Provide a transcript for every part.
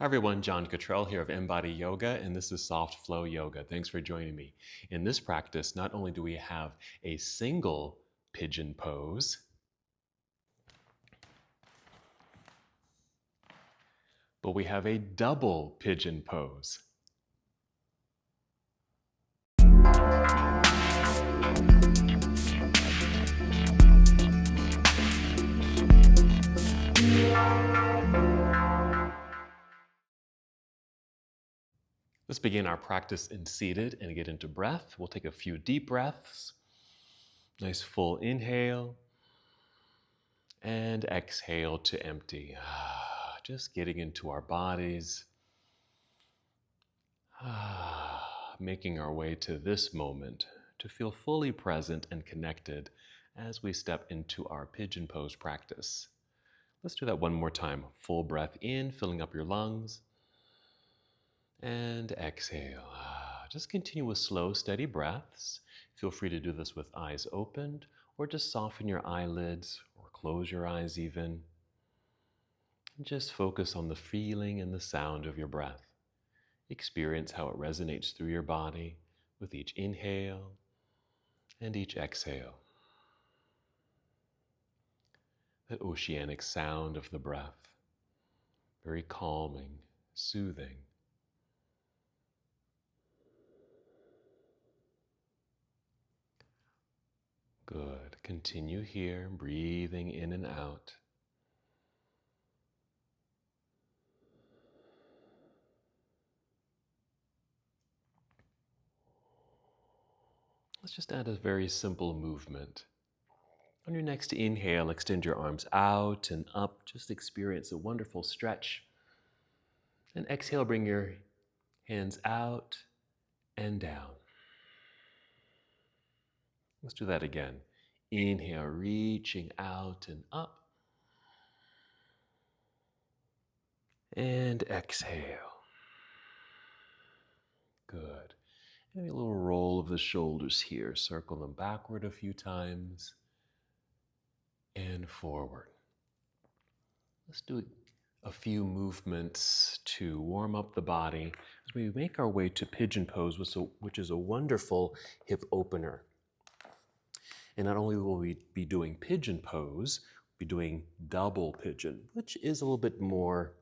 Hi everyone, John Cottrell here of MBODY Yoga, and this is Soft Flow Yoga. Thanks for joining me. In this practice, not only do we have a single pigeon pose, but we have a double pigeon pose. Let's begin our practice in seated and get into breath. We'll take a few deep breaths. Nice full inhale and exhale to empty. Just getting into our bodies. Making our way to this moment to feel fully present and connected as we step into our pigeon pose practice. Let's do that one more time. Full breath in, filling up your lungs. And exhale. Just continue with slow, steady breaths. Feel free to do this with eyes opened, or just soften your eyelids, or close your eyes even. And just focus on the feeling and the sound of your breath. Experience how it resonates through your body with each inhale and each exhale. That oceanic sound of the breath, very calming, soothing. Good. Continue here, breathing in and out. Let's just add a very simple movement. On your next inhale, extend your arms out and up. Just experience a wonderful stretch. And exhale, bring your hands out and down. Let's do that again. Inhale, reaching out and up. And exhale. Good. Maybe a little roll of the shoulders here. Circle them backward a few times and forward. Let's do a few movements to warm up the body as we make our way to Pigeon Pose, which is a wonderful hip opener. And not only will we be doing Pigeon Pose, we'll be doing Double Pigeon, which is a little bit more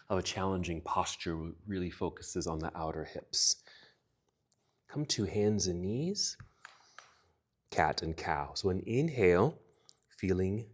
of a challenging posture, really focuses on the outer hips. Come to hands and knees, cat and cow. So an inhale, feeling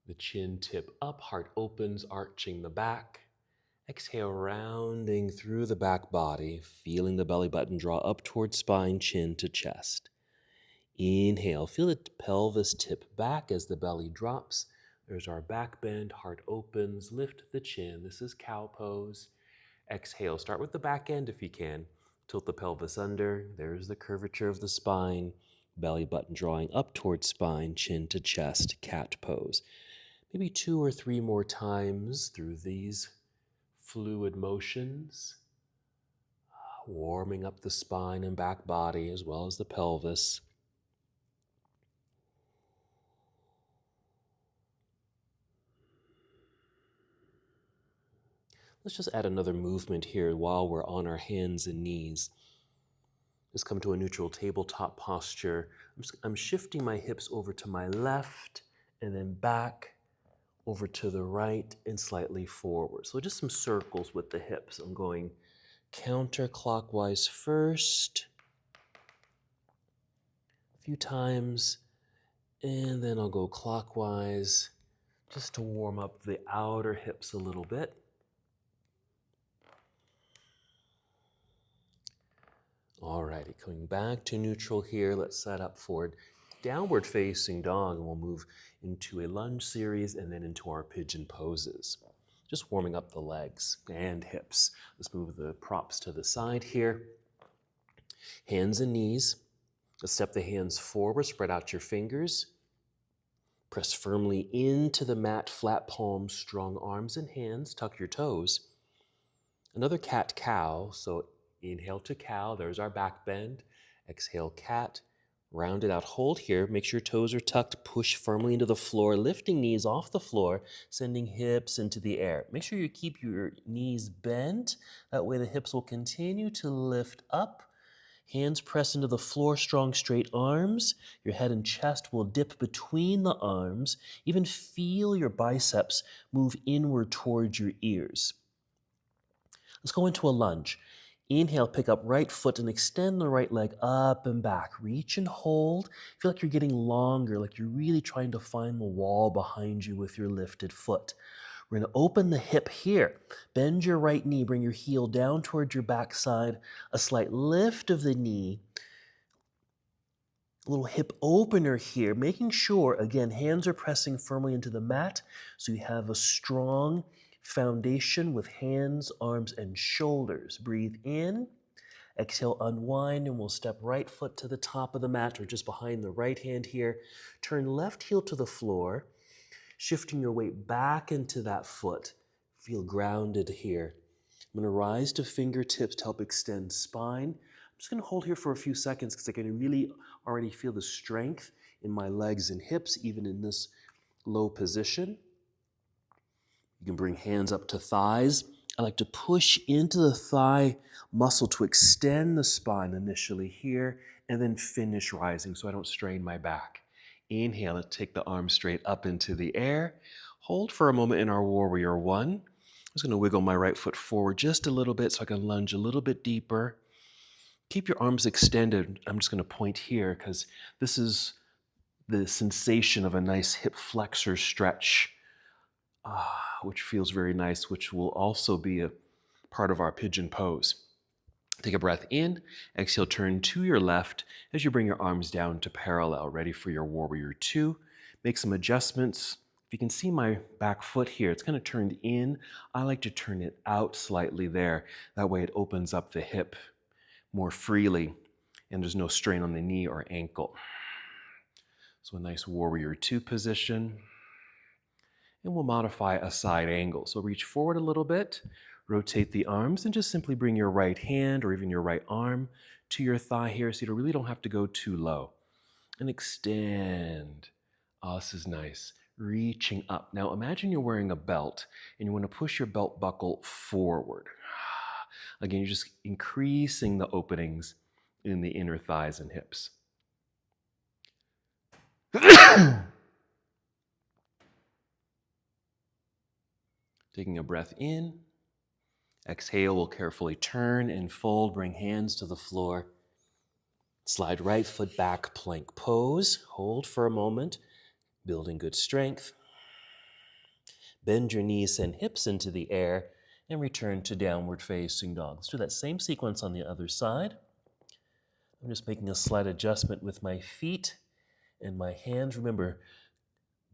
the chin tip up, heart opens, arching the back. Exhale, rounding through the back body, feeling the belly button draw up towards spine, chin to chest. Inhale, feel the pelvis tip back as the belly drops. There's our back bend, heart opens, lift the chin. This is cow pose. Exhale, start with the back end if you can. Tilt the pelvis under. There's the curvature of the spine. Belly button drawing up towards spine, chin to chest, cat pose. Maybe 2 or 3 more times through these fluid motions, warming up the spine and back body as well as the pelvis. Let's just add another movement here while we're on our hands and knees. Just come to a neutral tabletop posture. I'm shifting my hips over to my left and then back over to the right and slightly forward. So just some circles with the hips. I'm going counterclockwise first, a few times, and then I'll go clockwise just to warm up the outer hips a little bit. Alrighty, coming back to neutral here. Let's set up for downward facing dog, and we'll move into a lunge series and then into our pigeon poses. Just warming up the legs and hips. Let's move the props to the side here. Hands and knees. Let's step the hands forward, spread out your fingers. Press firmly into the mat, flat palms, strong arms and hands. Tuck your toes. Another cat-cow, so inhale to cow, there's our back bend. Exhale, cat, Round it out, hold here. Make sure your toes are tucked. Push firmly into the floor, lifting knees off the floor, sending hips into the air. Make sure you keep your knees bent. That way the hips will continue to lift up. Hands press into the floor, strong straight arms. Your head and chest will dip between the arms. Even feel your biceps move inward towards your ears. Let's go into a lunge. Inhale, pick up right foot and extend the right leg up and back. Reach and hold. Feel like you're getting longer, like you're really trying to find the wall behind you with your lifted foot. We're going to open the hip here. Bend your right knee, bring your heel down towards your backside. A slight lift of the knee. A little hip opener here, making sure, again, hands are pressing firmly into the mat so you have a strong foundation with hands, arms, and shoulders. Breathe in. Exhale, unwind, and we'll step right foot to the top of the mat or just behind the right hand here. Turn left heel to the floor, shifting your weight back into that foot. Feel grounded here. I'm going to rise to fingertips to help extend spine. I'm just going to hold here for a few seconds because I can really already feel the strength in my legs and hips, even in this low position. You can bring hands up to thighs. I like to push into the thigh muscle to extend the spine initially here and then finish rising so I don't strain my back. Inhale and take the arms straight up into the air. Hold for a moment in our warrior one. I'm just going to wiggle my right foot forward just a little bit so I can lunge a little bit deeper. Keep your arms extended. I'm just going to point here because this is the sensation of a nice hip flexor stretch. Which feels very nice, which will also be a part of our pigeon pose. Take a breath in, exhale, turn to your left as you bring your arms down to parallel, ready for your warrior two. Make some adjustments. If you can see my back foot here, it's kind of turned in. I like to turn it out slightly there. That way it opens up the hip more freely and there's no strain on the knee or ankle. So a nice warrior two position. And we'll modify a side angle. So reach forward a little bit, rotate the arms, and just simply bring your right hand or even your right arm to your thigh here so you really don't have to go too low. And extend. Oh, this is nice. Reaching up. Now imagine you're wearing a belt and you want to push your belt buckle forward. Again, you're just increasing the openings in the inner thighs and hips. Taking a breath in. Exhale, we'll carefully turn and fold, bring hands to the floor. Slide right foot back, plank pose. Hold for a moment, building good strength. Bend your knees and hips into the air and return to downward facing dog. Let's do that same sequence on the other side. I'm just making a slight adjustment with my feet and my hands. Remember,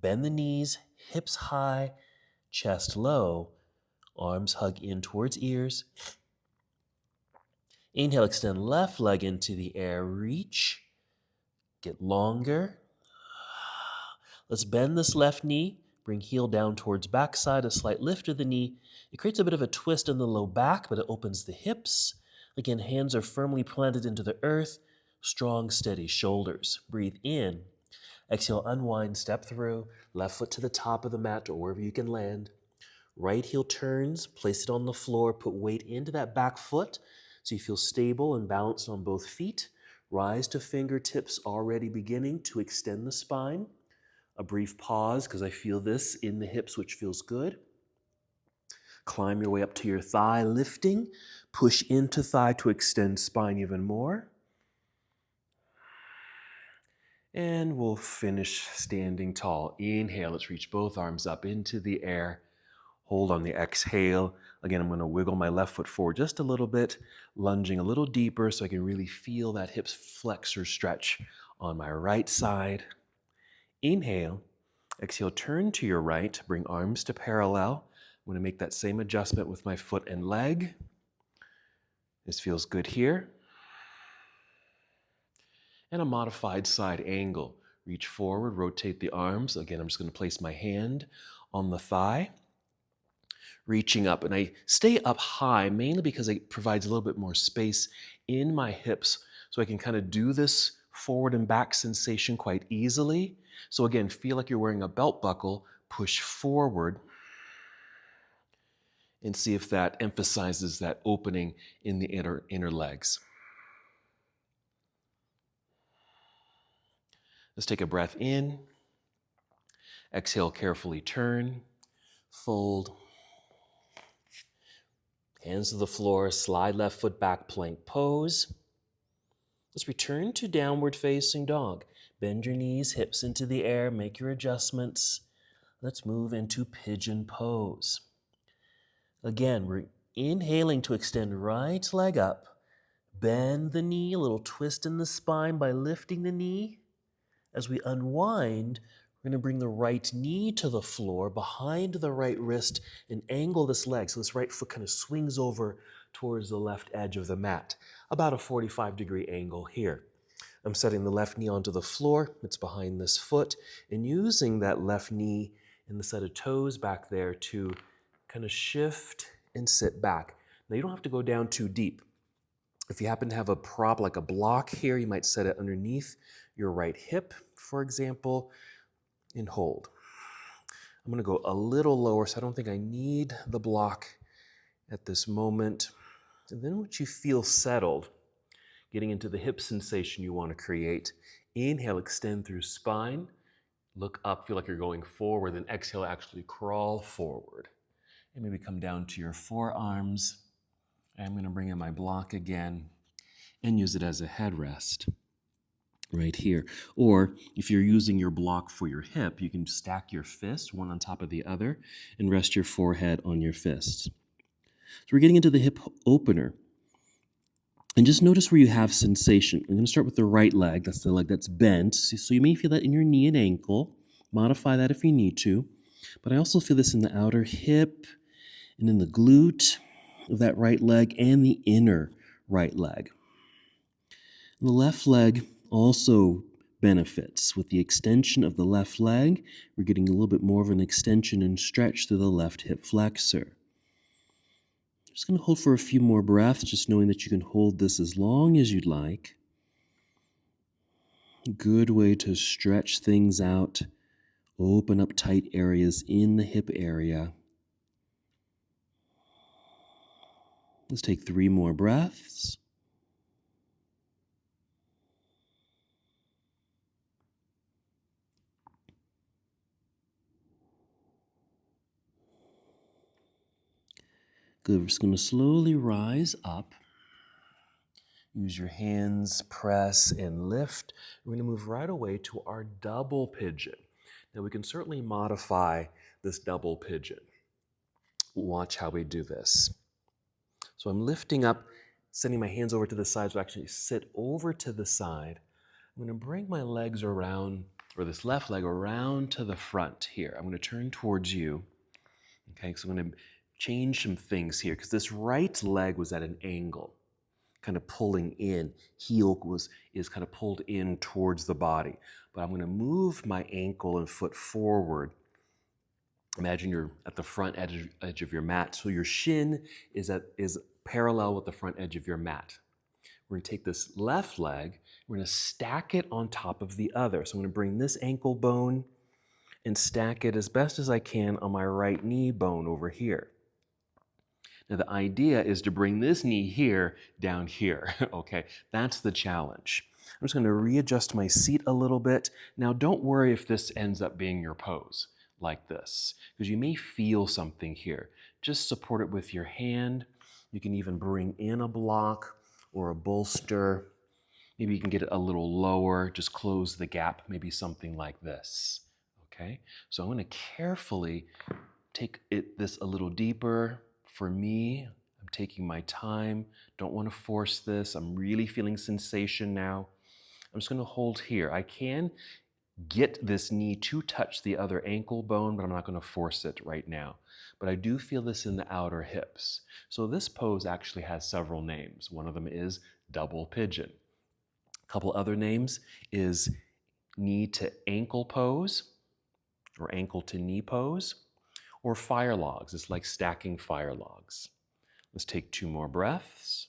bend the knees, hips high, chest low, arms hug in towards ears. Inhale, extend left leg into the air, reach, get longer. Let's bend this left knee, bring heel down towards backside, a slight lift of the knee. It creates a bit of a twist in the low back, but it opens the hips. Again, hands are firmly planted into the earth, strong, steady shoulders. Breathe in. Exhale, unwind, step through, left foot to the top of the mat or wherever you can land. Right heel turns, place it on the floor, put weight into that back foot so you feel stable and balanced on both feet. Rise to fingertips, already beginning to extend the spine. A brief pause because I feel this in the hips, which feels good. Climb your way up to your thigh, lifting. Push into thigh to extend spine even more. And we'll finish standing tall. Inhale, let's reach both arms up into the air. Hold on the exhale. Again, I'm going to wiggle my left foot forward just a little bit, lunging a little deeper so I can really feel that hips flexor stretch on my right side. Inhale. Exhale, turn to your right, bring arms to parallel. I'm going to make that same adjustment with my foot and leg. This feels good here. And a modified side angle. Reach forward, rotate the arms. Again, I'm just going to place my hand on the thigh. Reaching up, and I stay up high mainly because it provides a little bit more space in my hips so I can kind of do this forward and back sensation quite easily. So again, feel like you're wearing a belt buckle, push forward, and see if that emphasizes that opening in the inner legs. Let's take a breath in. Exhale, carefully turn, fold. Hands to the floor, slide left foot back, plank pose. Let's return to downward facing dog. Bend your knees, hips into the air, make your adjustments. Let's move into pigeon pose. Again, we're inhaling to extend right leg up. Bend the knee, a little twist in the spine by lifting the knee. As we unwind, we're going to bring the right knee to the floor behind the right wrist and angle this leg. So this right foot kind of swings over towards the left edge of the mat. About a 45-degree angle here. I'm setting the left knee onto the floor. It's behind this foot and using that left knee and the set of toes back there to kind of shift and sit back. Now you don't have to go down too deep. If you happen to have a prop like a block here, you might set it underneath your right hip, for example, and hold. I'm going to go a little lower, so I don't think I need the block at this moment. And then once you feel settled, getting into the hip sensation you want to create, inhale, extend through spine, look up, feel like you're going forward, then exhale, actually crawl forward. And maybe come down to your forearms. I'm going to bring in my block again and use it as a headrest right here. Or if you're using your block for your hip, you can stack your fists one on top of the other and rest your forehead on your fists. So we're getting into the hip opener. And just notice where you have sensation. I'm going to start with the right leg. That's the leg that's bent. So you may feel that in your knee and ankle. Modify that if you need to. But I also feel this in the outer hip and in the glute of that right leg and the inner right leg. The left leg also benefits. With the extension of the left leg, we're getting a little bit more of an extension and stretch through the left hip flexor. Just going to hold for a few more breaths, just knowing that you can hold this as long as you'd like. Good way to stretch things out, open up tight areas in the hip area. Let's take 3 more breaths. Good. We're just going to slowly rise up. Use your hands, press and lift. We're going to move right away to our double pigeon. Now we can certainly modify this double pigeon. Watch how we do this. So I'm lifting up, sending my hands over to the side, so I actually sit over to the side. I'm going to bring my legs around, or this left leg around to the front here. I'm going to turn towards you. Okay, so I'm going to change some things here because this right leg was at an angle, kind of pulling in. Heel is kind of pulled in towards the body. But I'm going to move my ankle and foot forward. Imagine you're at the front edge of your mat, so your shin is parallel with the front edge of your mat. We're going to take this left leg, we're going to stack it on top of the other. So I'm going to bring this ankle bone and stack it as best as I can on my right knee bone over here. Now the idea is to bring this knee here down here, okay? That's the challenge. I'm just going to readjust my seat a little bit. Now don't worry if this ends up being your pose like this, because you may feel something here. Just support it with your hand. You can even bring in a block or a bolster. Maybe you can get it a little lower, just close the gap, maybe something like this, okay? So I'm going to carefully take this a little deeper. For me, I'm taking my time, don't want to force this. I'm really feeling sensation now. I'm just going to hold here. I can get this knee to touch the other ankle bone, but I'm not going to force it right now. But I do feel this in the outer hips. So this pose actually has several names. One of them is double pigeon. A couple other names is knee to ankle pose or ankle to knee pose, or fire logs. It's like stacking fire logs. Let's take 2 more breaths.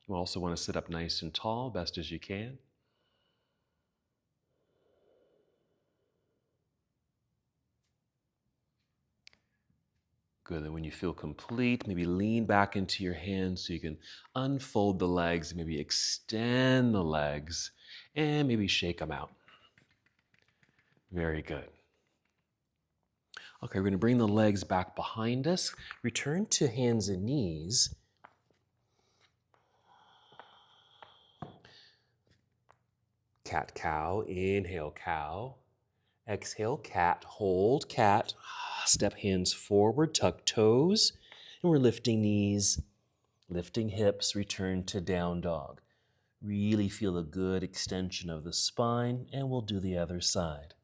You also want to sit up nice and tall, best as you can. Good. Then when you feel complete, maybe lean back into your hands so you can unfold the legs, maybe extend the legs, and maybe shake them out. Very good. Okay, we're going to bring the legs back behind us. Return to hands and knees. Cat-cow. Inhale, cow. Exhale, cat. Hold, cat. Step hands forward, tuck toes. And we're lifting knees, lifting hips. Return to down dog. Really feel a good extension of the spine, and we'll do the other side.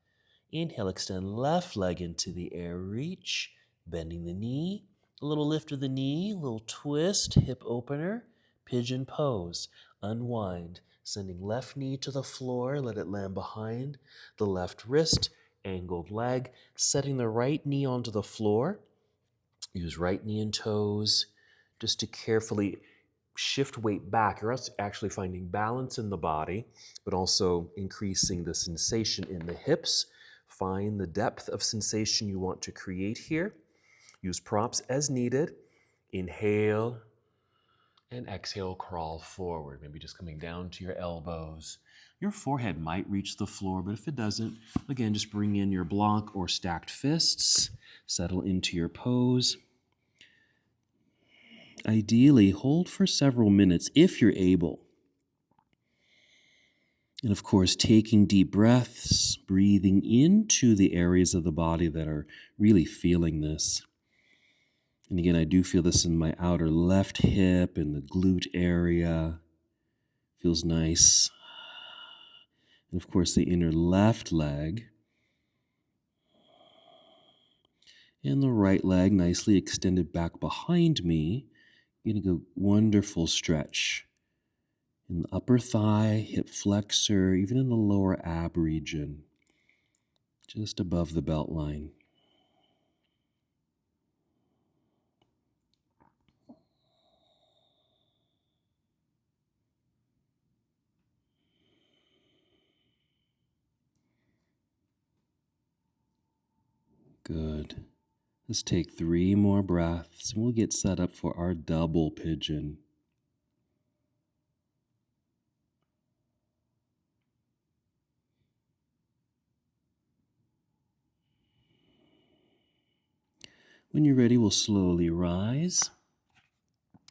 Inhale, extend left leg into the air, reach, bending the knee, a little lift of the knee, a little twist, hip opener, pigeon pose, unwind, sending left knee to the floor, let it land behind the left wrist, angled leg, setting the right knee onto the floor, use right knee and toes, just to carefully shift weight back. You're actually finding balance in the body, but also increasing the sensation in the hips. Find the depth of sensation you want to create here. Use props as needed. Inhale and exhale, crawl forward. Maybe just coming down to your elbows. Your forehead might reach the floor, but if it doesn't, again, just bring in your block or stacked fists. Settle into your pose. Ideally, hold for several minutes if you're able. And of course, taking deep breaths, breathing into the areas of the body that are really feeling this. And again, I do feel this in my outer left hip and the glute area. Feels nice. And of course, the inner left leg. And the right leg nicely extended back behind me. Getting a wonderful stretch in the upper thigh, hip flexor, even in the lower ab region, just above the belt line. Good. Let's take 3 more breaths and we'll get set up for our double pigeon. When you're ready, we'll slowly rise.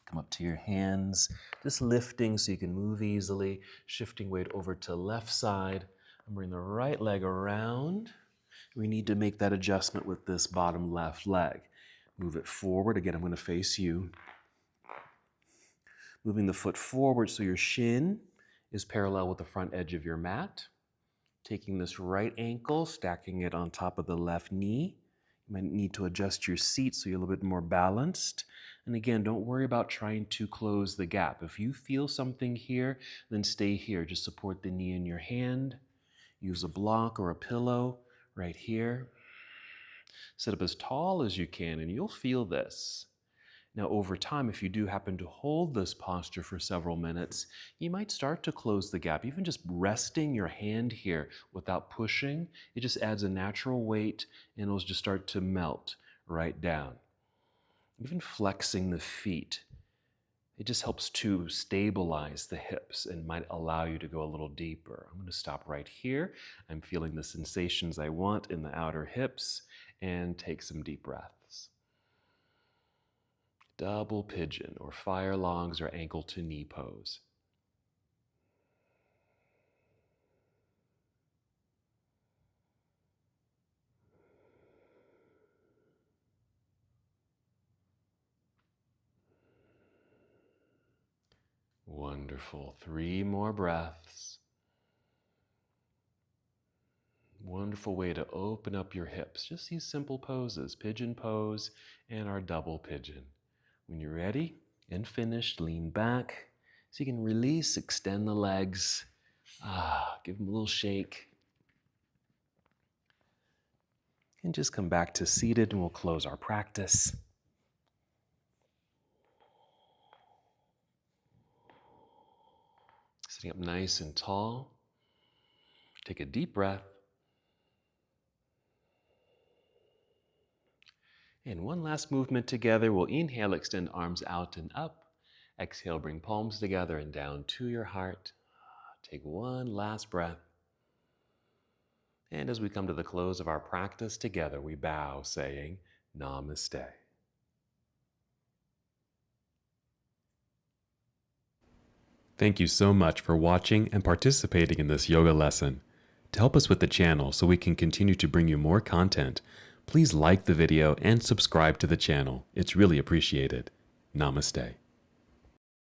Come up to your hands, just lifting so you can move easily, shifting weight over to left side, and bring the right leg around. We need to make that adjustment with this bottom left leg. Move it forward. Again, I'm going to face you. Moving the foot forward so your shin is parallel with the front edge of your mat. Taking this right ankle, stacking it on top of the left knee. You might need to adjust your seat so you're a little bit more balanced. And again, don't worry about trying to close the gap. If you feel something here, then stay here. Just support the knee in your hand. Use a block or a pillow right here. Sit up as tall as you can, and you'll feel this. Now, over time, if you do happen to hold this posture for several minutes, you might start to close the gap. Even just resting your hand here without pushing, it just adds a natural weight and it'll just start to melt right down. Even flexing the feet, it just helps to stabilize the hips and might allow you to go a little deeper. I'm going to stop right here. I'm feeling the sensations I want in the outer hips and take some deep breaths. Double pigeon or fire longs or ankle to knee pose. Wonderful. 3 more breaths. Wonderful way to open up your hips. Just these simple poses, pigeon pose and our double pigeon. When you're ready and finished, lean back so you can release, extend the legs. Give them a little shake. And just come back to seated and we'll close our practice. Sitting up nice and tall. Take a deep breath. And one last movement together. We'll inhale, extend arms out and up. Exhale, bring palms together and down to your heart. Take one last breath. And as we come to the close of our practice together, we bow, saying Namaste. Thank you so much for watching and participating in this yoga lesson. To help us with the channel so we can continue to bring you more content, please like the video and subscribe to the channel. It's really appreciated. Namaste.